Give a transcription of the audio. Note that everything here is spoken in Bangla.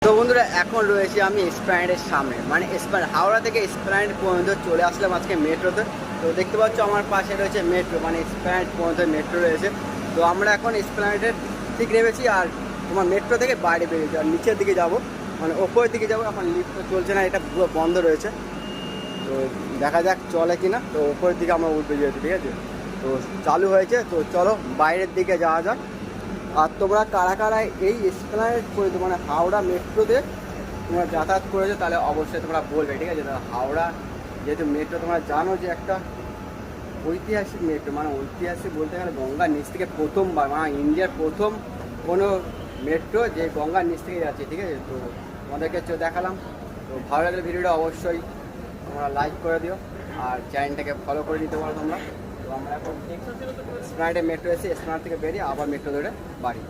তো বন্ধুরা এখন রয়েছি আমি এসপ্ল্যানেডের সামনে, মানে এসপ্ল্যানেড হাওড়া থেকে এসপ্ল্যানেড পর্যন্ত চলে আসলাম আজকে মেট্রোতে। তো দেখতে পাচ্ছ আমার পাশে রয়েছে মেট্রো, মানে এসপ্ল্যানেড পর্যন্ত মেট্রো রয়েছে। তো আমরা এখন এসপ্ল্যানেডের ঠিক নেমেছি, আর তোমার মেট্রো থেকে বাইরে বেরিয়েছি আর নিচের দিকে যাব, মানে ওপরের দিকে যাবো। এখন লিফট চলছে না, এটা পুরো বন্ধ রয়েছে। তো দেখা যাক চলে কিনা। তো ওপরের দিকে আমরা উঠবে যেহেতু, ঠিক আছে। তো চালু হয়েছে, তো চলো বাইরের দিকে যাওয়া যাক। আর তোমরা কারা কারা এই এসপ্ল্যানেড পর্যন্ত মানে হাওড়া মেট্রোতে তোমরা যাতায়াত করেছো তাহলে অবশ্যই তোমরা বলবে, ঠিক আছে। হাওড়া যেহেতু মেট্রো তোমরা জানো যে একটা ঐতিহাসিক মেট্রো, মানে ঐতিহাসিক বলতে গেলে গঙ্গার নিচ থেকে প্রথমবার, মানে ইন্ডিয়ার প্রথম কোনো মেট্রো যে গঙ্গার নিচ থেকে যাচ্ছে, ঠিক আছে। তো তোমাদেরকে দেখালাম। তো ভালো লাগলে ভিডিওটা অবশ্যই তোমরা লাইক করে দিও আর চ্যানেলটাকে ফলো করে দিতে পারো তোমরা। তো আমরা এখন এসপ্ল্যানেডে মেট্রো এসে এসপ্ল্যানেড থেকে বেরিয়ে আবার মেট্রো ধরে বাড়ি।